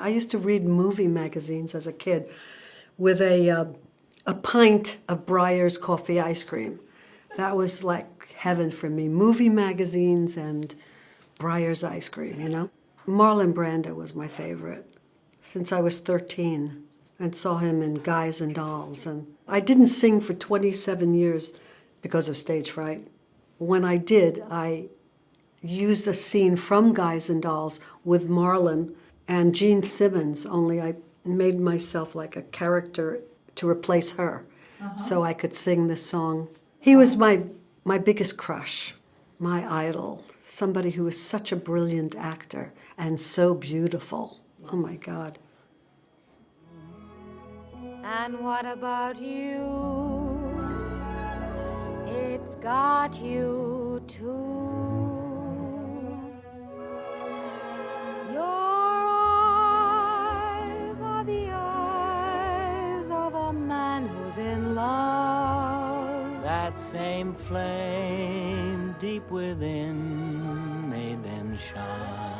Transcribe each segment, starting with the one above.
I used to read movie magazines as a kid with a pint of Breyer's coffee ice cream. That was like heaven for me. Movie magazines and Breyer's ice cream, you know? Marlon Brando was my favorite since I was 13 and saw him in Guys and Dolls. And I didn't sing for 27 years because of stage fright. When I did, I used a scene from Guys and Dolls with Marlon and Gene Simmons, only I made myself like a character to replace her so I could sing this song. He was my biggest crush, my idol, somebody who was such a brilliant actor and so beautiful. Oh my God. And what about you? It's got you too. Your eyes are the eyes of a man who's in love. That same flame deep within made them shine.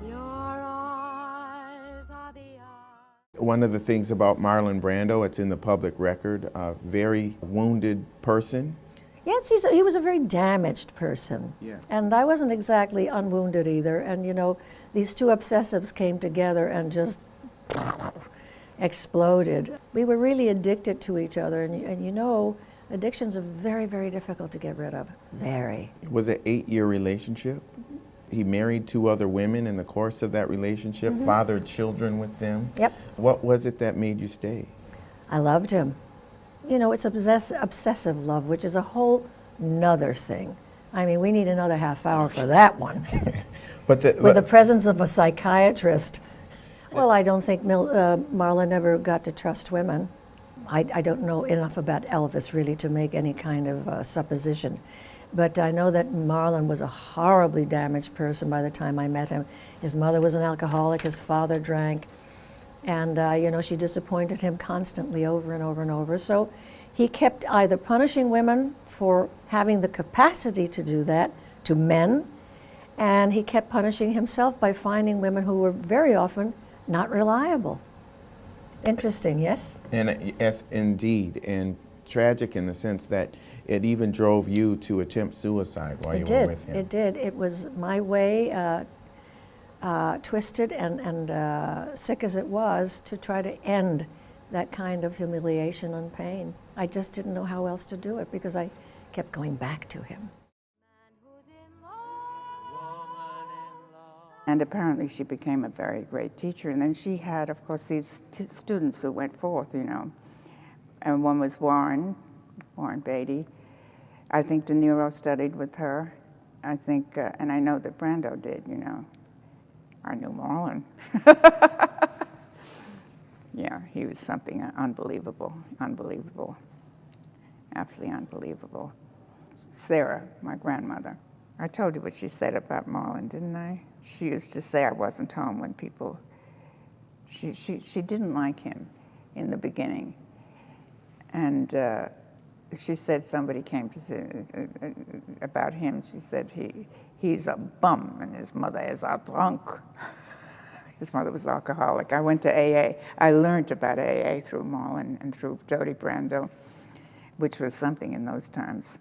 Your eyes are the eyes. One of the things about Marlon Brando, it's in the public record, a very wounded person. Yes, he was a very damaged person. Yeah. And I wasn't exactly unwounded either. And you know, these two obsessives came together and just exploded. We were really addicted to each other. And you know, addictions are very, very difficult to get rid of. Very. It was an 8-year relationship. He married 2 other women in the course of that relationship, fathered children with them. Yep. What was it that made you stay? I loved him. You know, it's obsessive love, which is a whole nother thing. I mean, we need another half hour for that one. With the presence of a psychiatrist. Well, I don't think Marlon ever got to trust women. I don't know enough about Elvis really to make any kind of supposition. But I know that Marlon was a horribly damaged person by the time I met him. His mother was an alcoholic, his father drank. And, you know, she disappointed him constantly over and over and over. So he kept either punishing women for having the capacity to do that to men, and he kept punishing himself by finding women who were very often not reliable. Interesting, yes? And yes, indeed, and tragic in the sense that it even drove you to attempt suicide while you were with him. It did. It was my way, twisted and sick as it was, to try to end that kind of humiliation and pain. I just didn't know how else to do it because I kept going back to him. And apparently she became a very great teacher. And then she had, of course, these students who went forth, you know. And one was Warren Beatty. I think De Niro studied with her. I think, and I know that Brando did, you know. I knew Marlon. Yeah, he was something unbelievable, unbelievable, absolutely unbelievable. Sarah, my grandmother, I told you what she said about Marlon, didn't I? She used to say I wasn't home when people, she didn't like him in the beginning. And she said somebody came to say about him, she said he's a bum and his mother is a drunk. His mother was alcoholic. I went to AA. I learned about AA through Marlon and through Jody Brando, which was something in those times.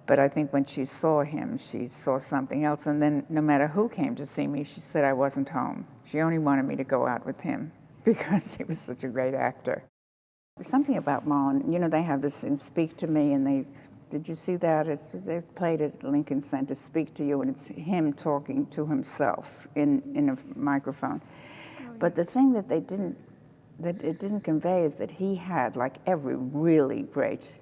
But I think when she saw him, she saw something else. And then no matter who came to see me, she said I wasn't home. She only wanted me to go out with him because he was such a great actor. Something about Marlon, you know, they have this in Speak to Me, and did you see that? They played it at Lincoln Center, Speak to You, and it's him talking to himself in a microphone. Oh, yeah. But the thing that it didn't convey is that he had, like every really great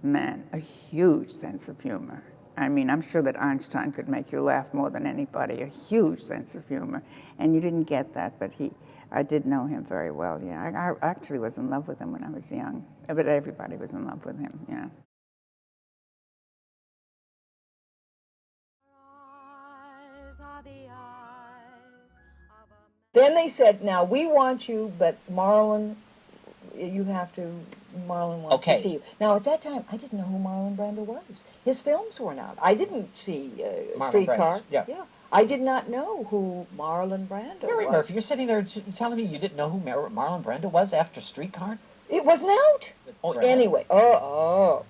man, a huge sense of humor. I mean, I'm sure that Einstein could make you laugh more than anybody, a huge sense of humor. And you didn't get that, but I did know him very well, yeah. I actually was in love with him when I was young, but everybody was in love with him, yeah. Then they said, now we want you, but Marlon, Marlon wants to see you. Now at that time, I didn't know who Marlon Brando was. His films weren't out. I didn't see Streetcar. Yeah. I did not know who Marlon Brando Mary was. Murphy, you're sitting there telling me you didn't know who Marlon Brando was after Streetcar? It wasn't out. Oh, Anyway, well,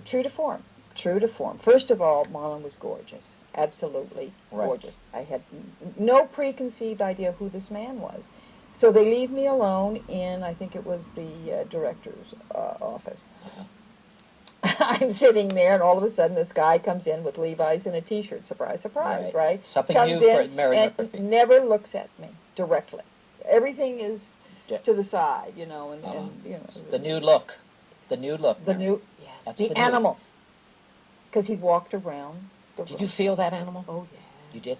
true to form. True to form. First of all, Marlon was gorgeous. Absolutely gorgeous. I had no preconceived idea who this man was. So they leave me alone in, I think it was the director's office. I'm sitting there, and all of a sudden this guy comes in with Levi's and a T-shirt. Surprise, surprise, right? Something comes new in for Mary and Murphy. never looks at me directly. Everything is to the side, and The new look. The new look. the Mary. new, yes, That's the the new- animal, because he walked around. Did you feel that animal? Oh yeah. You did?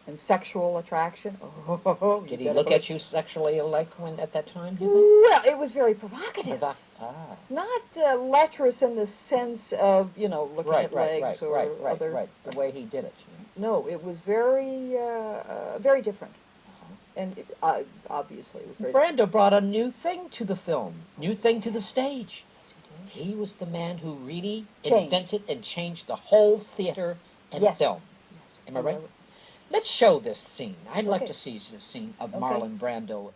And sexual attraction. Oh, Did he look at you sexually like at that time, do you think? Well, it was very provocative. Not lecherous in the sense of, looking at legs or other. Right. The way he did it. No, it was very, very different. And obviously it was very different. Brando brought a new thing to the film, new thing to the stage. He was the man who really invented and changed the whole theater and film. Am I right? Let's show this scene. I'd like to see this scene of Marlon Brando.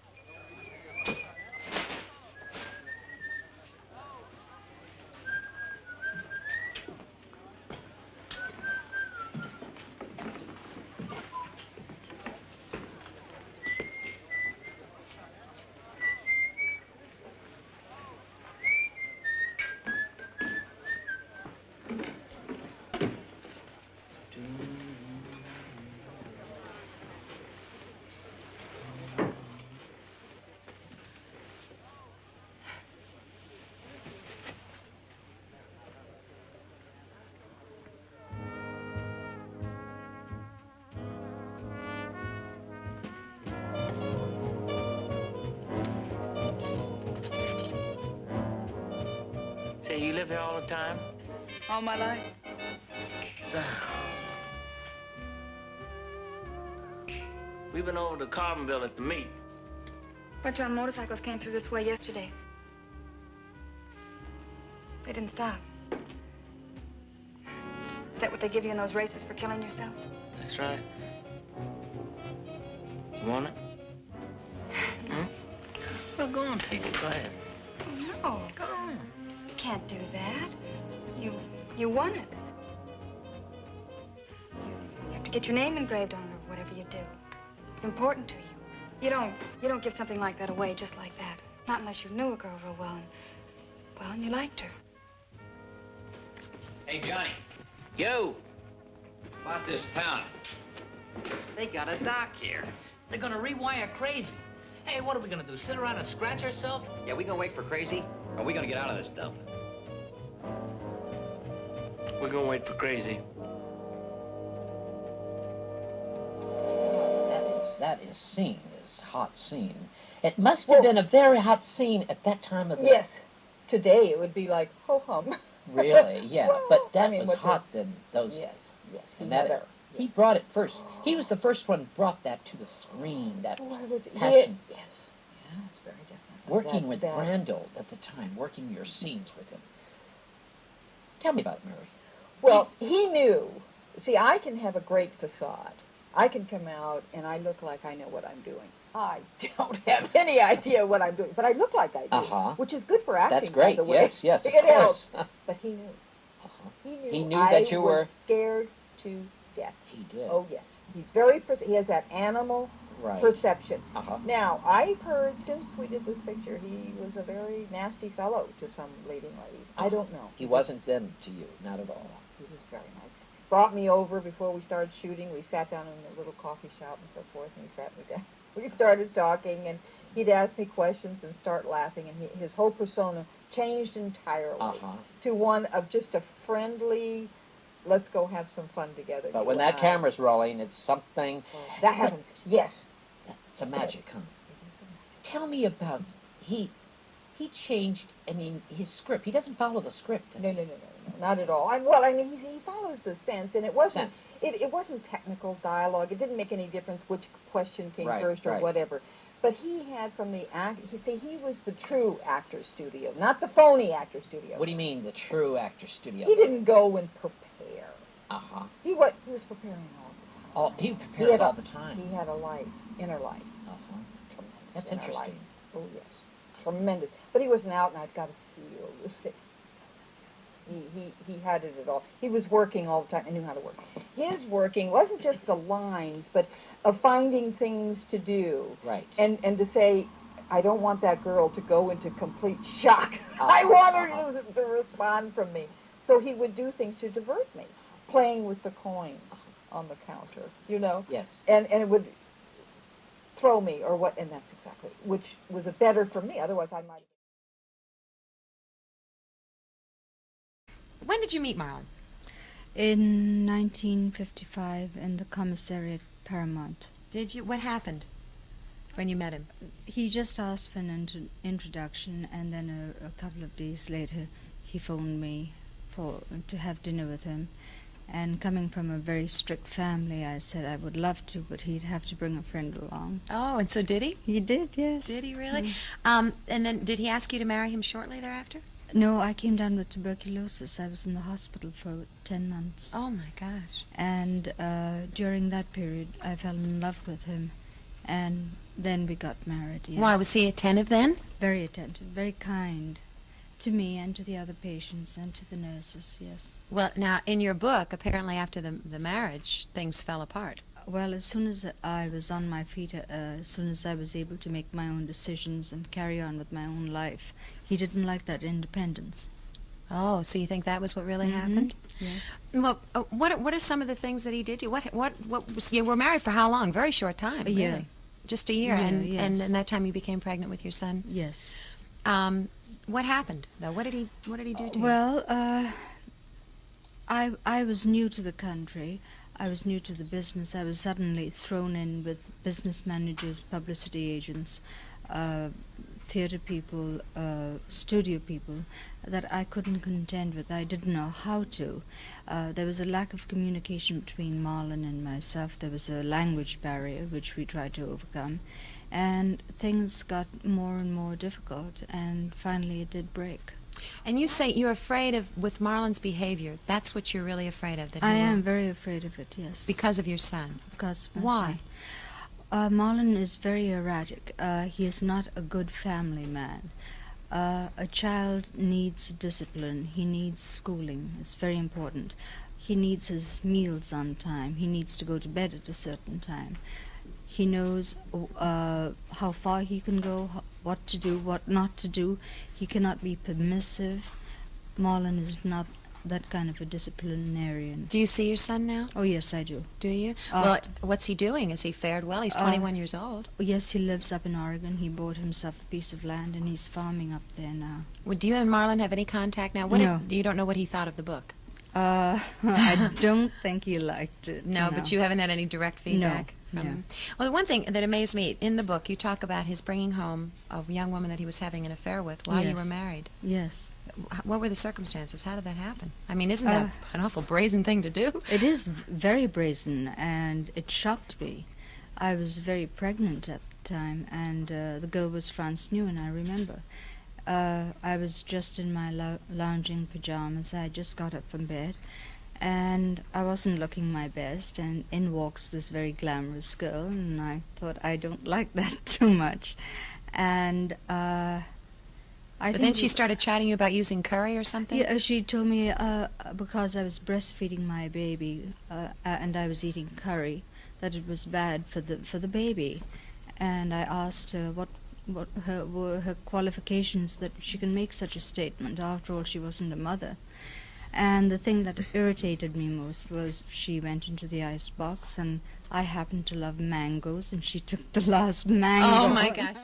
Say, you live here all the time? All my life. We've been over to Carbonville at the meet. Bunch of motorcycles came through this way yesterday. They didn't stop. Is that what they give you in those races for killing yourself? That's right. You want it? Hmm? Well, go on, take it. Go ahead. No. Come on. You can't do that. You won it. You have to get your name engraved on it or whatever you do. It's important to you. You don't give something like that away just like that. Not unless you knew a girl real well and you liked her. Hey, Johnny, Yo! about this town. They got a dock here. They're gonna rewire Crazy. Hey, what are we gonna do? Sit around and scratch ourselves? Yeah, we gonna wait for Crazy, or are we gonna get out of this dump? We're gonna wait for Crazy. That scene is hot scene. It must have been a very hot scene at that time of the... Yes. Today it would be like, ho-hum. Really, yeah. Well, but that I mean, was hot then, those... Yes. And that, he brought it first. He was the first one who brought that to the screen, that passion. Yes, it's very different. Working with Brando at the time, working your scenes with him. Tell me about it, Mary. Well, he knew. See, I can have a great facade. I can come out and I look like I know what I'm doing. I don't have any idea what I'm doing, but I look like I do, which is good for acting. That's great. By the way. Yes, it helps. But he knew. He knew that you were... I was scared to death. He did. Oh yes, he's very. He has that animal perception. Now I've heard since we did this picture, he was a very nasty fellow to some leading ladies. I don't know. He wasn't then to you, not at all. He was very nice. Brought me over before we started shooting. We sat down in a little coffee shop and so forth, and he sat me down. We started talking, and he'd ask me questions and start laughing, and his whole persona changed entirely to one of just a friendly, let's go have some fun together. But when that camera's rolling, it's something... that happens, yes. It's a magic, huh? Tell me about... He changed, I mean, his script. He doesn't follow the script, does he? No, not at all. He follows the sense, and it wasn't it wasn't technical dialogue. It didn't make any difference which question came first or whatever. But he had from the he was the true actor studio, not the phony actor studio. What do you mean, the true actor studio? He didn't go and prepare. He was preparing all the time. Oh, he He prepares had all the time. He had a life, inner life. Uh-huh. Tremendous That's inner interesting. life. Oh, yes. Tremendous. But he wasn't out, and I've got to feel the sick. He had it at all. He was working all the time and knew how to work. His working wasn't just the lines, but of finding things to do. Right. And to say, I don't want that girl to go into complete shock. I want her to respond from me. So he would do things to divert me, playing with the coin on the counter, you know? Yes. And it would throw me or what, and that's exactly, which was a better for me. Otherwise, I might. When did you meet Marlon? In 1955 in the commissary at Paramount. Did you? What happened when you met him? He just asked for an introduction, and then a couple of days later he phoned me to have dinner with him. And coming from a very strict family, I said I would love to, but he'd have to bring a friend along. Oh, and so did he? He did, yes. Did he really? Mm. And then did he ask you to marry him shortly thereafter? No, I came down with tuberculosis. I was in the hospital for 10 months. Oh, my gosh. And during that period, I fell in love with him. And then we got married, yes. Why, was he attentive then? Very attentive, very kind to me and to the other patients and to the nurses, yes. Well, now, in your book, apparently after the marriage, things fell apart. Well, as soon as I was on my feet, as soon as I was able to make my own decisions and carry on with my own life, he didn't like that independence. Oh, so you think that was what really happened? Yes. Well, what are some of the things that he did to you? What was, you were married for how long? Very short time, A year. really. Just a year, Yeah, and yes. and in that time you became pregnant with your son. Yes. What happened though? What did he do to you? Well, I was new to the country. I was new to the business. I was suddenly thrown in with business managers, publicity agents, theater people, studio people that I couldn't contend with. I didn't know how to. There was a lack of communication between Marlon and myself. There was a language barrier which we tried to overcome. And things got more and more difficult, and finally it did break. And you say you're afraid of, with Marlon's behavior, that's what you're really afraid of? That I he will- am very afraid of it, yes. Because of your son? Because of my Why? son. Marlon is very erratic. He is not a good family man. A child needs discipline. He needs schooling. It's very important. He needs his meals on time. He needs to go to bed at a certain time. He knows how far he can go, what to do, what not to do. He cannot be permissive. Marlon is not that kind of a disciplinarian. Do you see your son now? Oh, yes, I do. Do you? Well, what's he doing? Has he fared well? He's 21 years old. Yes, he lives up in Oregon. He bought himself a piece of land, and he's farming up there now. Well, do you and Marlon have any contact now? No. You don't know what he thought of the book? I don't think he liked it. No, but you haven't had any direct feedback from no. him? Well, the one thing that amazed me, in the book, you talk about his bringing home a young woman that he was having an affair with while you Yes. were married. Yes. What were the circumstances? How did that happen? I mean, isn't that an awful brazen thing to do? It is very brazen, and it shocked me. I was very pregnant at the time, and the girl was France New, and I remember. I was just in my lounging pajamas. I just got up from bed, and I wasn't looking my best, and in walks this very glamorous girl, and I thought, I don't like that too much. And But then she started chatting you about using curry or something? Yeah, she told me because I was breastfeeding my baby and I was eating curry, that it was bad for the baby. And I asked her what were her qualifications that she can make such a statement. After all, she wasn't a mother. And the thing that irritated me most was she went into the ice box, and I happened to love mangoes, and she took the last mango. Oh my gosh.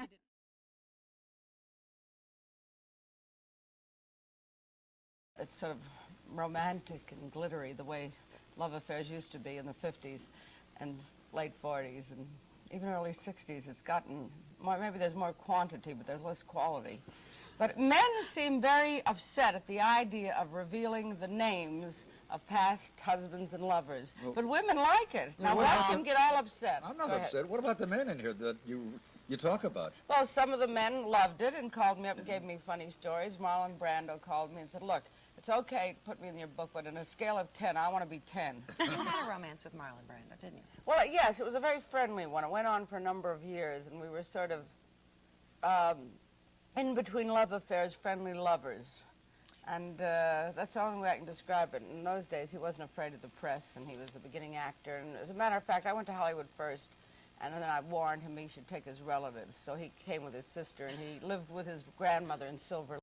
It's sort of romantic and glittery the way love affairs used to be in the 50s and late 40s and even early 60s. It's gotten more, maybe there's more quantity, but there's less quality. But men seem very upset at the idea of revealing the names of past husbands and lovers. Well, but women like it. Now, why do you get all upset? I'm not Go ahead. upset. What about the men in here that you talk about? Well, some of the men loved it and called me up and gave me funny stories. Marlon Brando called me and said, look, It's okay to put me in your book, but on a scale of 10, I want to be 10. You had a romance with Marlon Brando, didn't you? Well, yes, it was a very friendly one. It went on for a number of years, and we were sort of in between love affairs, friendly lovers. And that's the only way I can describe it. In those days, he wasn't afraid of the press, and he was a beginning actor. And as a matter of fact, I went to Hollywood first, and then I warned him he should take his relatives. So he came with his sister, and he lived with his grandmother in Silver